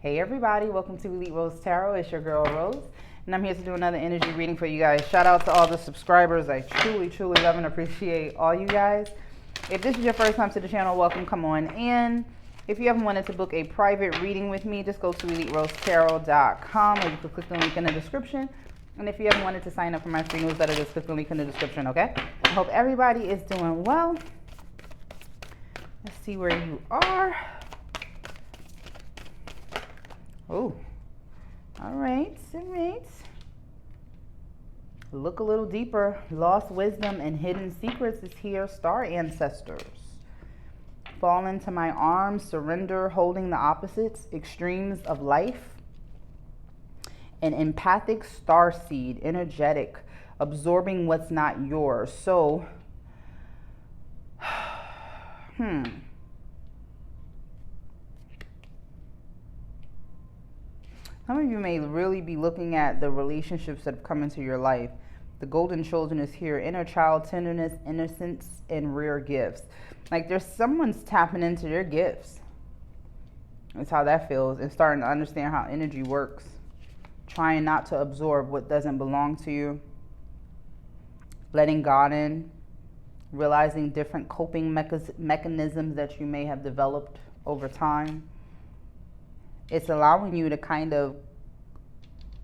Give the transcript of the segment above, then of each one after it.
Hey everybody, welcome to Elite Rose Tarot. It's your girl Rose, and I'm here to do another energy reading for you guys. Shout out to all the subscribers. I truly love and appreciate all you guys. If this is your first time to the channel, welcome, come on in. If you ever wanted to book a private reading with me, just go to eliterosetarot.com, or you can click the link in the description. And if you ever wanted to sign up for my free newsletter, just click the link in the description, okay? I hope everybody is doing well. Let's see where you are. Oh, all right. Look a little deeper. Lost wisdom and hidden secrets is here. Star ancestors. Fall into my arms, surrender, holding the opposites, extremes of life. An empathic starseed, energetic, absorbing what's not yours. So, Some of you may really be looking at the relationships that have come into your life. The golden children is here. Inner child, tenderness, innocence, and rare gifts. Like there's someone's tapping into their gifts. That's how that feels. And starting to understand how energy works. Trying not to absorb what doesn't belong to you. Letting God in. Realizing different coping mechanisms that you may have developed over time. It's allowing you to kind of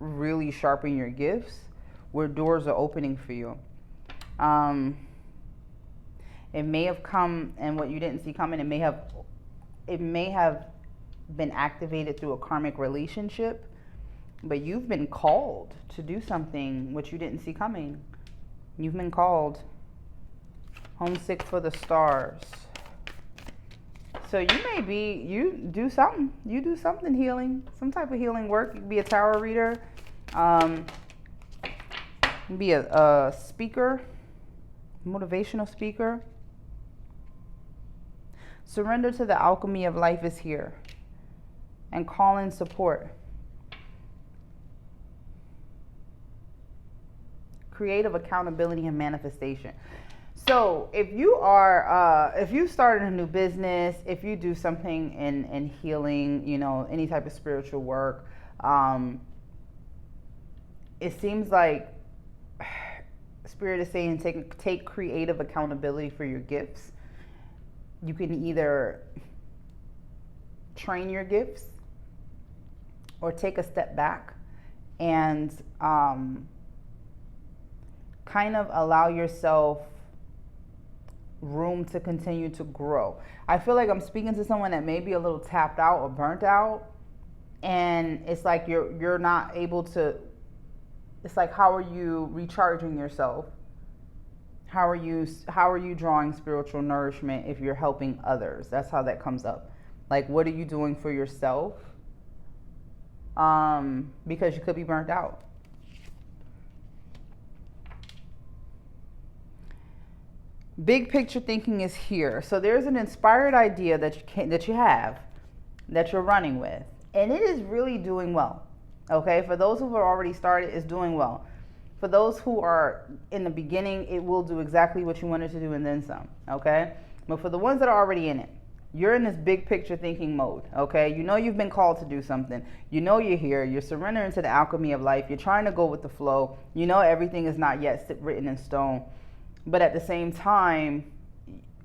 really sharpen your gifts where doors are opening for you. It may have come, and what you didn't see coming, it may have been activated through a karmic relationship, but you've been called to do something which you didn't see coming. You've been called. Homesick for the stars. So you do something healing, some type of healing work. You could be a tarot reader, be a speaker, motivational speaker. Surrender to the alchemy of life is here, and call in support. Creative accountability and manifestation. So if you are, if you started a new business, if you do something in healing, you know, any type of spiritual work, it seems like Spirit is saying take creative accountability for your gifts. You can either train your gifts or take a step back and kind of allow yourself room to continue to grow. I feel like I'm speaking to someone that may be a little tapped out or burnt out, and it's like you're not able to. It's like, how are you recharging yourself? How are you drawing spiritual nourishment if you're helping others? That's how that comes up. Like, what are you doing for yourself? Because you could be burnt out. Big picture thinking is here. So there's an inspired idea that you have, that you're running with, and it is really doing well. Okay, for those who have already started, it's doing well. For those who are in the beginning, it will do exactly what you wanted to do and then some. Okay, but for the ones that are already in it, you're in this big picture thinking mode. Okay, you know you've been called to do something. You know you're here. You're surrendering to the alchemy of life. You're trying to go with the flow. You know everything is not yet written in stone. But at the same time,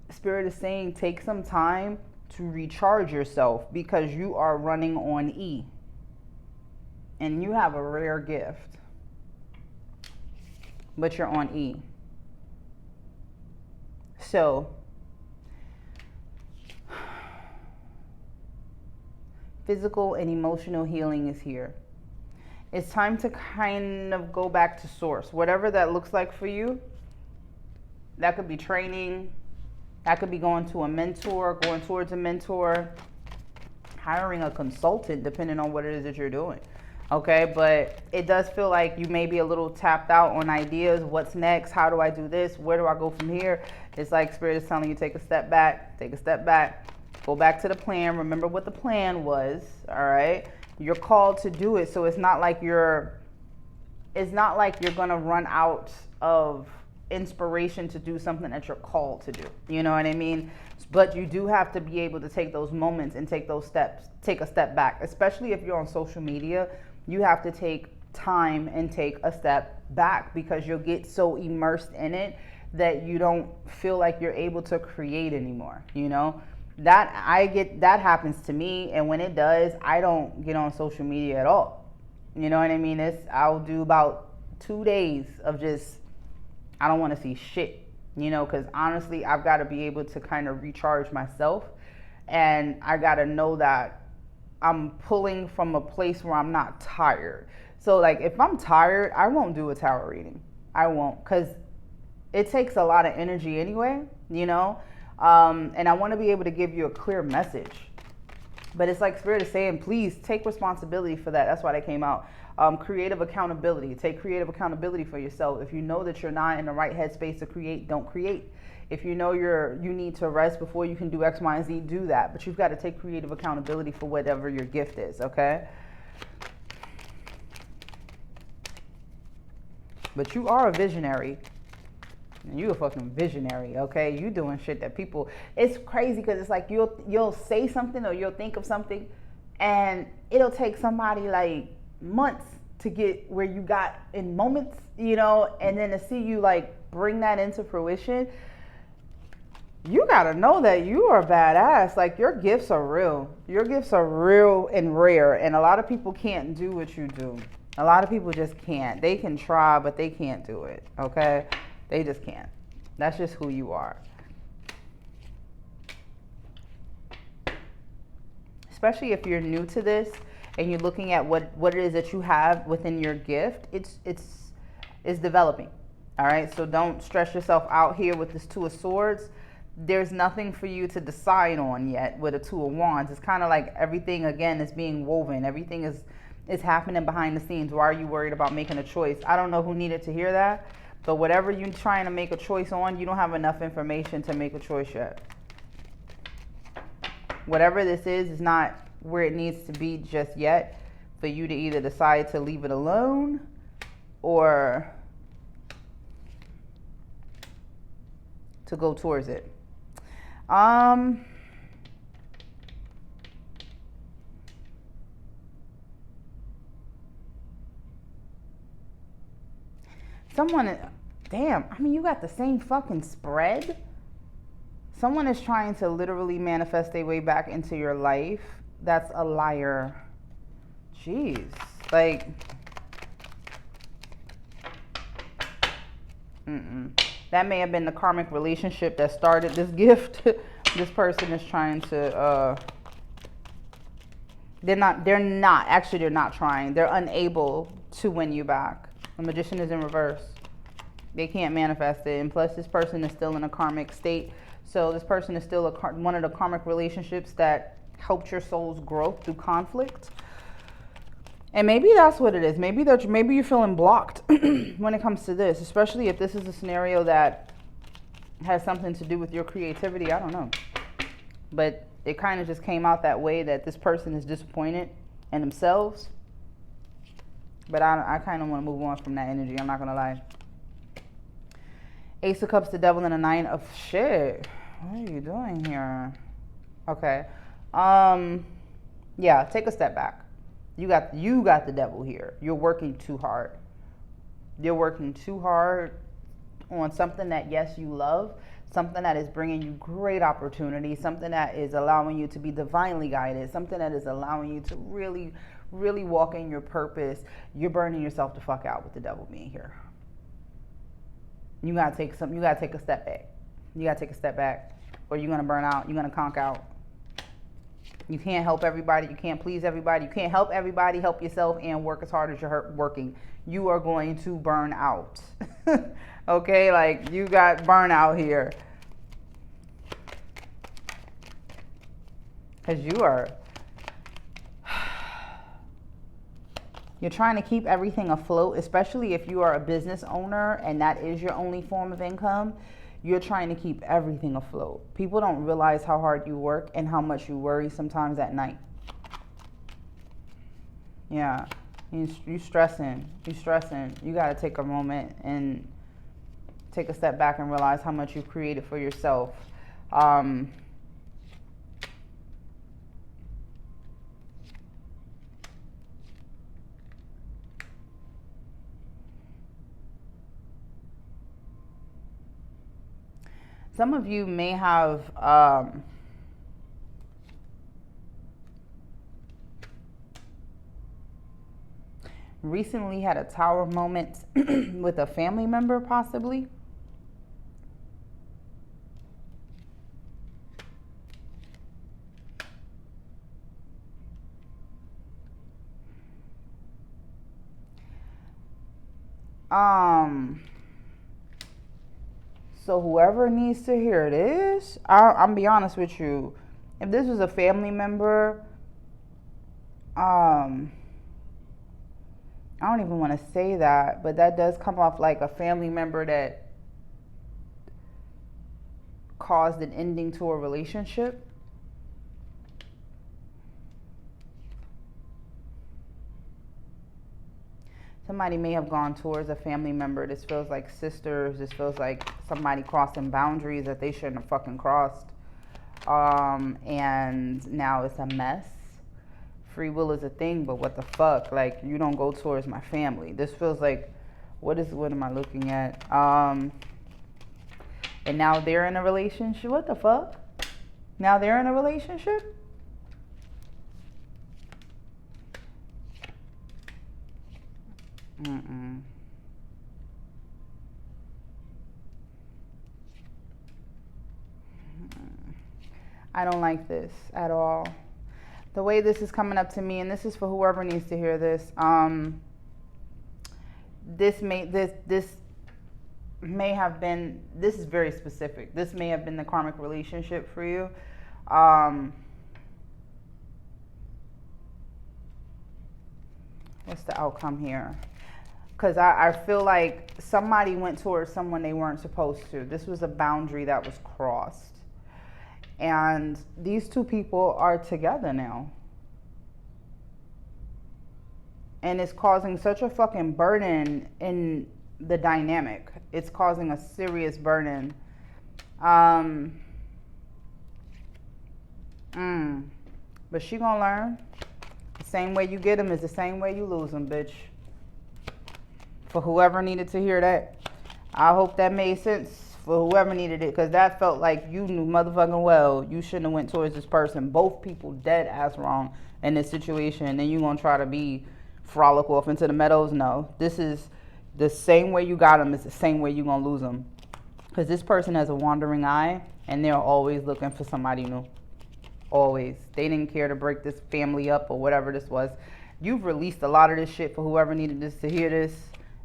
Spirit is saying take some time to recharge yourself because you are running on E. And you have a rare gift. But you're on E. So, physical and emotional healing is here. It's time to kind of go back to source. Whatever that looks like for you. That could be training. That could be going to a mentor, going towards a mentor, hiring a consultant, depending on what it is that you're doing. Okay, but it does feel like you may be a little tapped out on ideas. What's next? How do I do this? Where do I go from here? It's like Spirit is telling you take a step back, go back to the plan. Remember what the plan was. All right, you're called to do it, so it's not like you're gonna run out of inspiration to do something that you're called to do. You know what I mean? But you do have to be able to take those moments and take those steps, take a step back, especially if you're on social media. You have to take time and take a step back, because you'll get so immersed in it that you don't feel like you're able to create anymore. You know, that happens to me, and when it does, I don't get on social media at all. You know what I mean? I'll do about 2 days of just, I don't want to see shit. You know, because honestly, I've got to be able to kind of recharge myself, and I got to know that I'm pulling from a place where I'm not tired. So like, if I'm tired, I won't do a tarot reading. I won't, because it takes a lot of energy anyway, you know, and I want to be able to give you a clear message. But it's like Spirit is saying, please take responsibility for that. That's why they came out. Creative accountability. Take creative accountability for yourself. If you know that you're not in the right headspace to create, don't create. If you know you need to rest before you can do X, Y, and Z, do that. But you've got to take creative accountability for whatever your gift is, okay? But you are a visionary. And you a fucking visionary, okay? You doing shit that people, it's crazy, because it's like you'll say something, or you'll think of something, and it'll take somebody like months to get where you got in moments, you know, and then to see you like bring that into fruition, you gotta know that you are badass. Like, your gifts are real. Your gifts are real and rare, and a lot of people can't do what you do. A lot of people just can't. They can try, but they can't do it, okay? They just can't. That's just who you are. Especially if you're new to this and you're looking at what it is that you have within your gift, it's developing. All right, so don't stress yourself out here with this Two of Swords. There's nothing for you to decide on yet with a Two of Wands. It's kind of like everything, again, is being woven. Everything is happening behind the scenes. Why are you worried about making a choice? I don't know who needed to hear that, but whatever you're trying to make a choice on, you don't have enough information to make a choice yet. Whatever this is not where it needs to be just yet for you to either decide to leave it alone or to go towards it. Someone, damn, I mean, you got the same fucking spread. Someone is trying to literally manifest their way back into your life. That's a liar. Jeez. Like, that may have been the karmic relationship that started this gift. This person is trying to, they're not trying. They're unable to win you back. The Magician is in reverse. They can't manifest it. And plus, this person is still in a karmic state. So this person is still one of the karmic relationships that helped your soul's growth through conflict. And maybe that's what it is. Maybe you're feeling blocked when it comes to this, especially if this is a scenario that has something to do with your creativity. I don't know. But it kind of just came out that way, that this person is disappointed in themselves. But I kind of want to move on from that energy. I'm not going to lie. Ace of Cups, the Devil, and a Nine of shit. What are you doing here? Okay. Yeah, take a step back. You got the devil here. You're working too hard. You're working too hard on something that, yes, you love, something that is bringing you great opportunity, something that is allowing you to be divinely guided, something that is allowing you to really, really walk in your purpose. You're burning yourself the fuck out with the devil being here. You gotta take a step back. You gotta take a step back, or you're gonna burn out. You're gonna conk out. You can't help everybody. You can't please everybody. You can't help everybody. Help yourself and work as hard as you're working. You are going to burn out. Okay, like, you got burnout here. Because you're trying to keep everything afloat, especially if you are a business owner and that is your only form of income. You're trying to keep everything afloat. People don't realize how hard you work and how much you worry sometimes at night. Yeah, you stressing. You got to take a moment and take a step back and realize how much you've created for yourself. Some of you may have recently had a tower moment with a family member, possibly. So whoever needs to hear this, I'm be honest with you. If this was a family member, I don't even want to say that, but that does come off like a family member that caused an ending to a relationship. Somebody may have gone towards a family member. This feels like sisters. This feels like somebody crossing boundaries that they shouldn't have fucking crossed. And now it's a mess. Free will is a thing, but what the fuck? Like, you don't go towards my family. This feels like, what am I looking at? And now they're in a relationship. What the fuck? Now they're in a relationship? I don't like this at all. The way this is coming up to me, and this is for whoever needs to hear this. This may have been. This is very specific. This may have been the karmic relationship for you. What's the outcome here? Because I feel like somebody went towards someone they weren't supposed to. This was a boundary that was crossed. And these two people are together now. And it's causing such a fucking burden in the dynamic. It's causing a serious burden. But she gonna learn. The same way you get them is the same way you lose them, bitch. For whoever needed to hear that, I hope that made sense for whoever needed it, because that felt like you knew motherfucking well you shouldn't have went towards this person. Both people dead ass wrong in this situation, and then you gonna try to be frolic off into the meadows. No, this is the same way you got them is the same way you gonna lose them, because this person has a wandering eye and they're always looking for somebody new. Always. They didn't care to break this family up or whatever this was. You've released a lot of this shit for whoever needed this to hear this.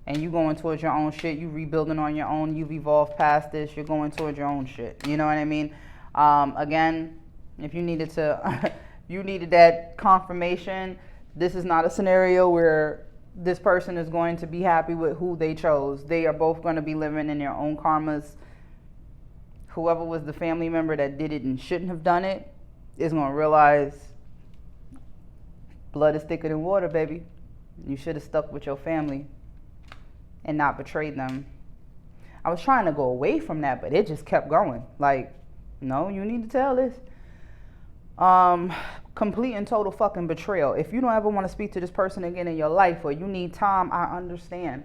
And you going towards your own shit. You rebuilding on your own. You've evolved past this. You're going towards your own shit. You know what I mean? Again, if you needed to, you needed that confirmation. This is not a scenario where this person is going to be happy with who they chose. They are both going to be living in their own karmas. Whoever was the family member that did it and shouldn't have done it is going to realize blood is thicker than water, baby. You should have stuck with your family and not betrayed them. I was trying to go away from that, but it just kept going. Like, no, you need to tell this. Complete and total fucking betrayal. If you don't ever want to speak to this person again in your life, or you need time, I understand.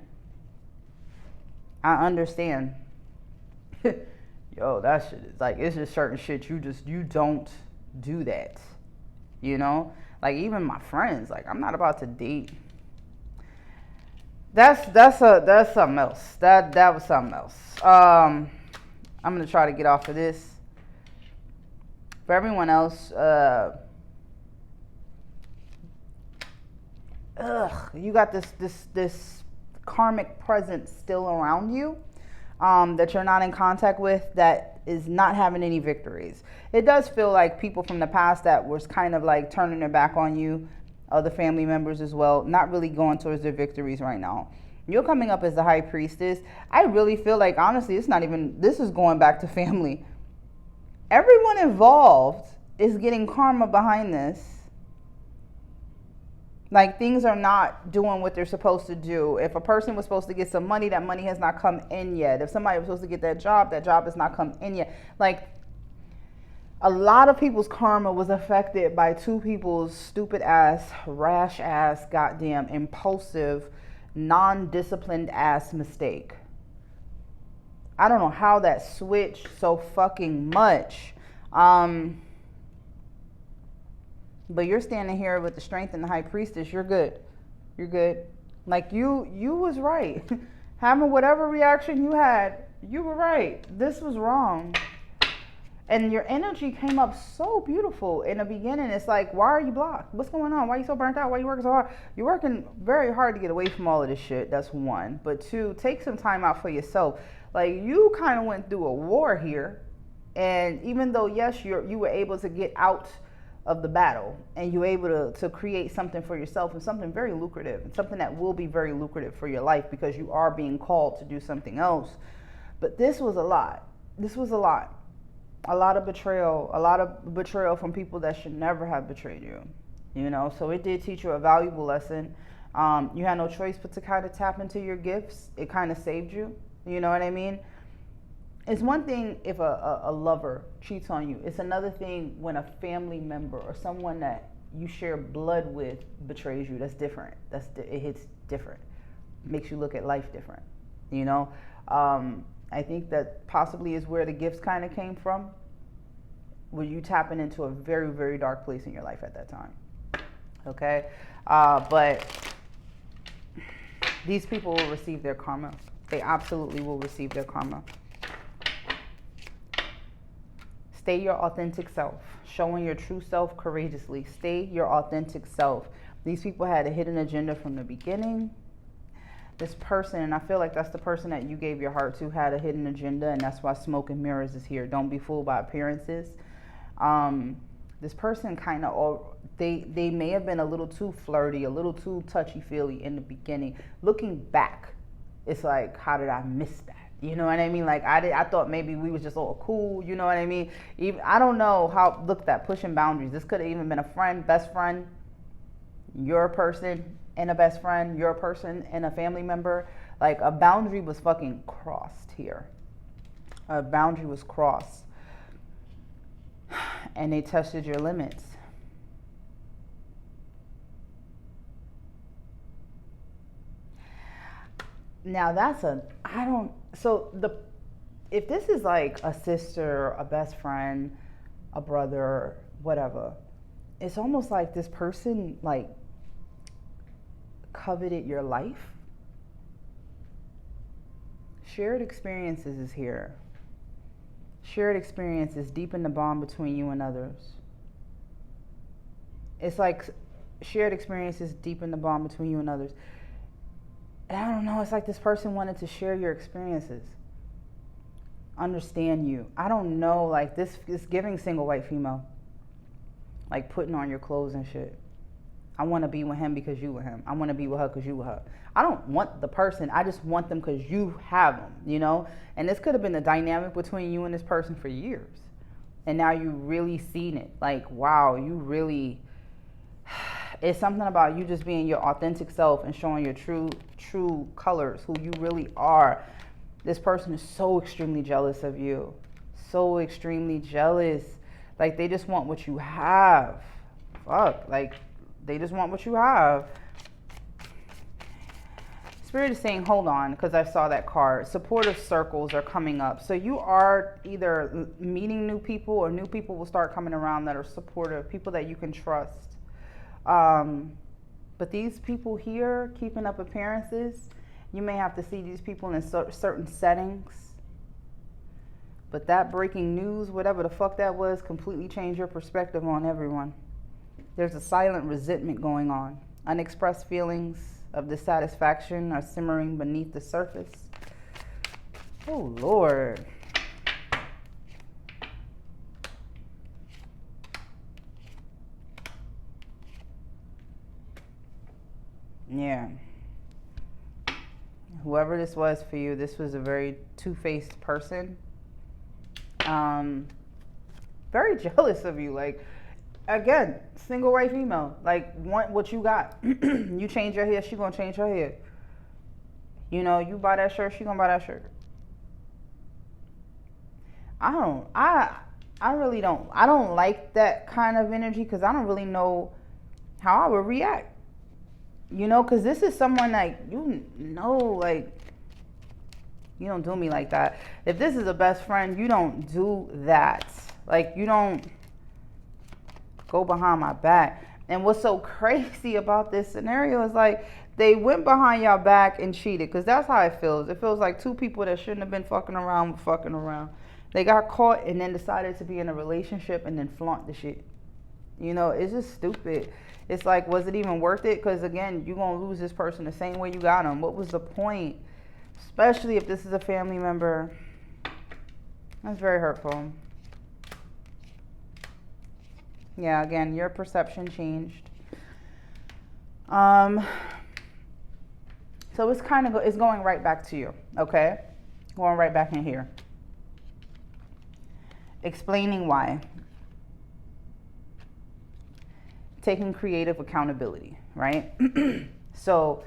Yo, that shit is like, it's just certain shit you don't do that. You know? Like, even my friends, like, I'm not about to date. That's something else. That was something else. I'm gonna try to get off of this. For everyone else, you got this karmic presence still around you, that you're not in contact with, that is not having any victories. It does feel like people from the past that was kind of like turning their back on you, other family members as well, not really going towards their victories right now. You're coming up as the high priestess. I really feel like, honestly, this is going back to family. Everyone involved is getting karma behind this. Like, things are not doing what they're supposed to do. If a person was supposed to get some money, that money has not come in yet. If somebody was supposed to get that job has not come in yet. Like, a lot of people's karma was affected by two people's stupid ass, rash ass, goddamn impulsive, non-disciplined ass mistake. I don't know how that switched so fucking much. But you're standing here with the strength and the high priestess. You're good. You're good. Like you was right. Having whatever reaction you had, you were right. This was wrong. And your energy came up so beautiful in the beginning. It's like, why are you blocked? What's going on? Why are you so burnt out? Why are you working so hard? You're working very hard to get away from all of this shit. That's one. But two, take some time out for yourself. Like, you kind of went through a war here. And even though, yes, you were able to get out of the battle and you were able to create something for yourself and something very lucrative and something that will be very lucrative for your life because you are being called to do something else. But this was a lot. This was a lot. A lot of betrayal from people that should never have betrayed you, you know. So it did teach you a valuable lesson. You had no choice but to kind of tap into your gifts. It kind of saved you, you know what I mean? It's one thing if a lover cheats on you. It's another thing when a family member or someone that you share blood with betrays you. That's different. It hits different. It makes you look at life different, you know. I think that possibly is where the gifts kind of came from. Were you tapping into a very, very dark place in your life at that time? Okay, but these people will receive their karma. They absolutely will receive their karma. Stay your authentic self, showing your true self courageously. Stay your authentic self. These people had a hidden agenda from the beginning. This person, and I feel like that's the person that you gave your heart to, had a hidden agenda, and that's why smoke and mirrors is here. Don't be fooled by appearances. This person kind of, they may have been a little too flirty, a little too touchy-feely in the beginning. Looking back, it's like, how did I miss that? You know what I mean? Like, I thought maybe we was just all cool, you know what I mean? Even, I don't know how, look at that, pushing boundaries. This could have even been a friend, best friend, your person, and a best friend, your person, and a family member. Like, a boundary was fucking crossed here. A boundary was crossed. And they tested your limits. Now that's if this is like a sister, a best friend, a brother, whatever, it's almost like this person like coveted your life. Shared experiences is here. Shared experiences deepen the bond between you and others. It's like shared experiences deepen the bond between you and others. And I don't know, it's like this person wanted to share your experiences, understand you. I don't know, like this is giving single white female, like putting on your clothes and shit. I want to be with him because you with him. I want to be with her because you with her. I don't want the person. I just want them because you have them, you know? And this could have been the dynamic between you and this person for years. And now you really seen it. Like, wow, you really... It's something about you just being your authentic self and showing your true colors, who you really are. This person is so extremely jealous of you. So extremely jealous. Like, they just want what you have. Fuck, like... They just want what you have. Spirit is saying, hold on, because I saw that card. Supportive circles are coming up. So you are either meeting new people or new people will start coming around that are supportive, people that you can trust. But these people here, keeping up appearances, you may have to see these people in certain settings. But that breaking news, whatever the fuck that was, completely changed your perspective on everyone. There's a silent resentment going on. Unexpressed feelings of dissatisfaction are simmering beneath the surface. Oh, Lord. Yeah. Whoever this was for you, this was a very two-faced person. Very jealous of you. Like, again, single white female, like, want what you got. You change your hair, she gonna change her hair. You know, you buy that shirt, she gonna buy that shirt. I don't like that kind of energy, because I don't really know how I would react. You know, because this is someone like, You don't do me like that. If this is a best friend, you don't do that. Like, you don't go behind my back. And what's so crazy about this scenario is like, they went behind y'all back and cheated, because that's how it feels. It feels like two people that shouldn't have been fucking around were fucking around. They got caught and then decided to be in a relationship and then flaunt the shit. You know, it's just stupid. It's like, was it even worth it? Because again, you're going to lose this person the same way you got them. What was the point? Especially if this is a family member. That's very hurtful. Yeah, again, your perception changed. So it's kind of, it's going right back to you, okay? Going right back in here. Explaining why. Taking creative accountability, right? So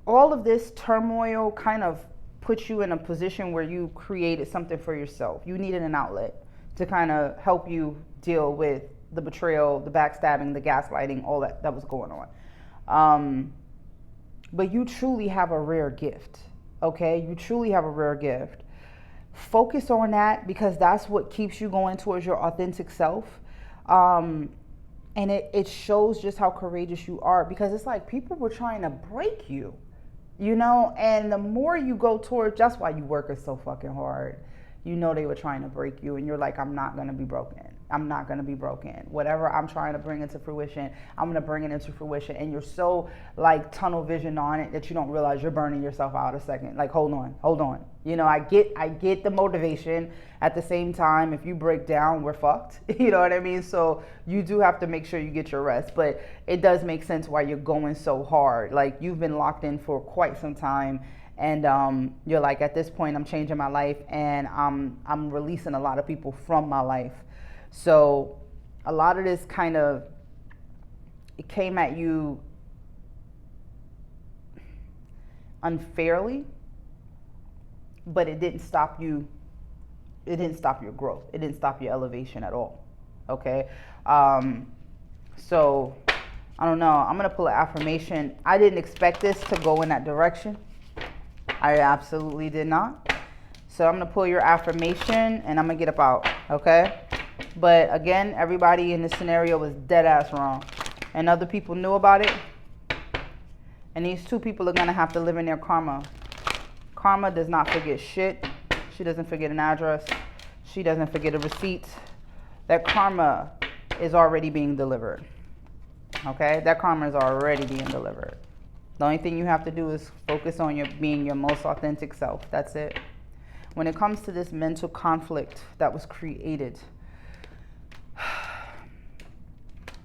all of this turmoil kind of puts you in a position where you created something for yourself. You needed an outlet to kind of help you deal with the betrayal, the backstabbing, the gaslighting, all that was going on. But you truly have a rare gift, okay? You truly have a rare gift. Focus on that, because that's what keeps you going towards your authentic self. And it shows just how courageous you are, because it's like people were trying to break you, you know? And the more you go towards, that's why you work so fucking hard. You know they were trying to break you, and you're like, I'm not going to be broken. I'm not going to be broken. Whatever I'm trying to bring into fruition, I'm going to bring it into fruition. And you're so like tunnel vision on it that you don't realize you're burning yourself out a second. Like, hold on. You know, I get the motivation. At the same time, if you break down, we're fucked. You know what I mean? So you do have to make sure you get your rest. But it does make sense why you're going so hard. Like, you've been locked in for quite some time. And you're like, at this point, I'm changing my life, and I'm releasing a lot of people from my life. So a lot of this kind of, it came at you unfairly, but it didn't stop you. It didn't stop your growth. It didn't stop your elevation at all. Okay. So I don't know. I'm going to pull an affirmation. I didn't expect this to go in that direction. I absolutely did not. So I'm going to pull your affirmation and I'm going to get up out. Okay. But again, everybody in this scenario was dead ass wrong. And other people knew about it. And these two people are going to have to live in their karma. Karma does not forget shit. She doesn't forget an address. She doesn't forget a receipt. That karma is already being delivered. Okay? That karma is already being delivered. The only thing you have to do is focus on being your most authentic self. That's it. When it comes to this mental conflict that was created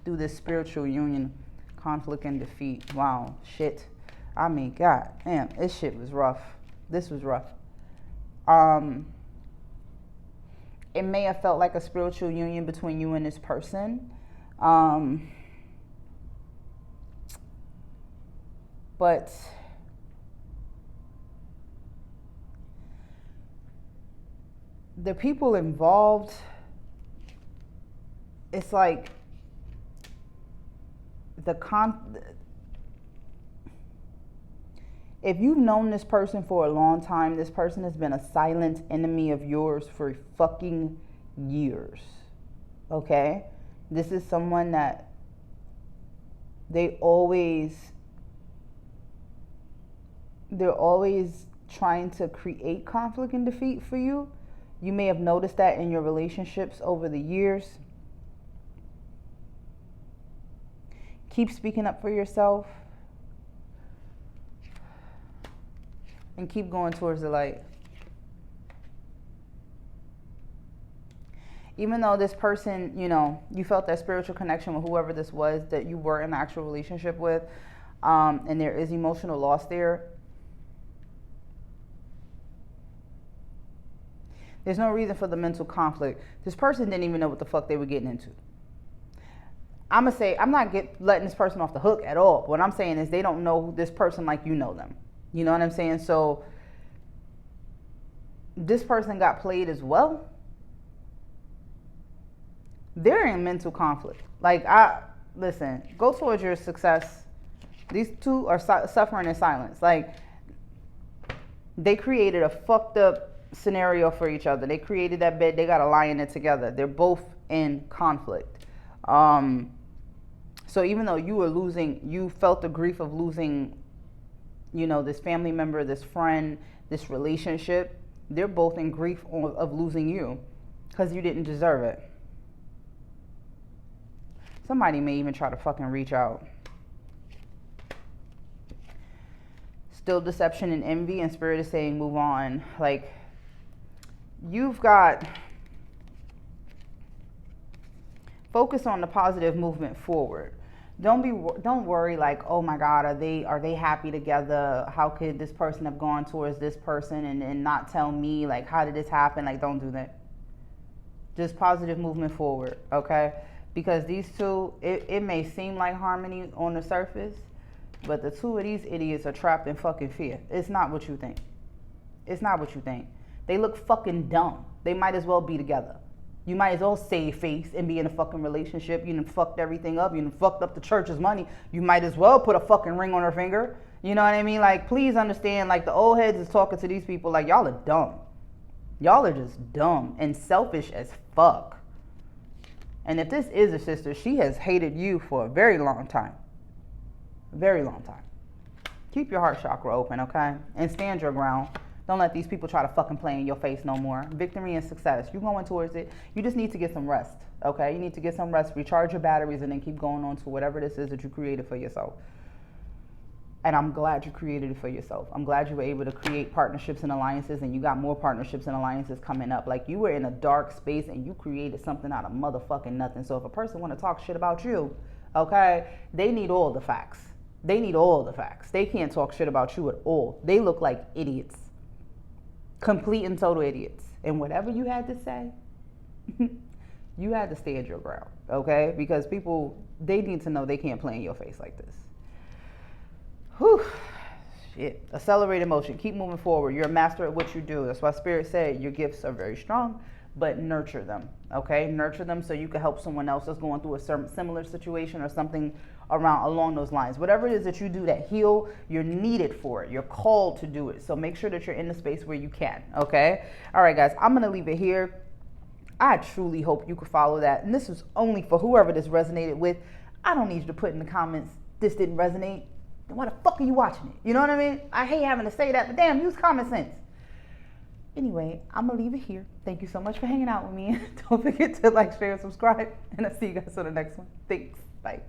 through this spiritual union, conflict and defeat. Wow, shit. I mean, god damn, this shit was rough. This was rough. It may have felt like a spiritual union between you and this person. But the people involved, it's like if you've known this person for a long time, this person has been a silent enemy of yours for fucking years. Okay? This is someone that they're always trying to create conflict and defeat for you. You may have noticed that in your relationships over the years. Keep speaking up for yourself. And keep going towards the light. Even though this person, you know, you felt that spiritual connection with whoever this was that you were in an actual relationship with, and there is emotional loss there, there's no reason for the mental conflict. This person didn't even know what the fuck they were getting into. I'm going to say, I'm not letting this person off the hook at all. What I'm saying is they don't know this person like you know them. You know what I'm saying? So this person got played as well. They're in mental conflict. Like, listen, go towards your success. These two are suffering in silence. Like, They created a fucked up scenario for each other. They created that bed. They got to lie in it together. They're both in conflict. So even though you were losing, you felt the grief of losing, this family member, this friend, this relationship, they're both in grief of losing you because you didn't deserve it. Somebody may even try to fucking reach out. Still deception and envy, and Spirit is saying move on. Like, you've got, focus on the positive movement forward. Don't worry like, oh my God, are they happy together? How could this person have gone towards this person and not tell me? Like, how did this happen? Like, don't do that. Just positive movement forward, okay? Because these two, it may seem like harmony on the surface, but the two of these idiots are trapped in fucking fear. It's not what you think. It's not what you think. They look fucking dumb. They might as well be together. You might as well save face and be in a fucking relationship. You done fucked everything up. You done fucked up the church's money. You might as well put a fucking ring on her finger. You know what I mean? Like, please understand, like, the old heads is talking to these people like, y'all are dumb. Y'all are just dumb and selfish as fuck. And if this is a sister, she has hated you for a very long time. Very long time. Keep your heart chakra open, okay? And stand your ground. Don't let these people try to fucking play in your face no more. Victory and success. You're going towards it. You just need to get some rest, okay? You need to get some rest, recharge your batteries, and then keep going on to whatever this is that you created for yourself. And I'm glad you created it for yourself. I'm glad you were able to create partnerships and alliances, and you got more partnerships and alliances coming up. Like, you were in a dark space and you created something out of motherfucking nothing. So if a person want to talk shit about you, okay, they need all the facts. They need all the facts. They can't talk shit about you at all. They look like idiots. Complete and total idiots. And whatever you had to say, you had to stand your ground, okay? Because people, they need to know they can't play in your face like this. Whew. Shit. Accelerated motion. Keep moving forward. You're a master at what you do. That's why Spirit said your gifts are very strong, but nurture them, okay? Nurture them so you can help someone else that's going through a similar situation or something along those lines. Whatever it is that you do that heal, you're needed for it. You're called to do it. So make sure that you're in the space where you can, okay? All right, guys, I'm going to leave it here. I truly hope you could follow that. And this is only for whoever this resonated with. I don't need you to put in the comments, this didn't resonate. Then why the fuck are you watching it? You know what I mean? I hate having to say that, but damn, use common sense. Anyway, I'm going to leave it here. Thank you so much for hanging out with me. Don't forget to like, share, and subscribe. And I'll see you guys on the next one. Thanks. Bye.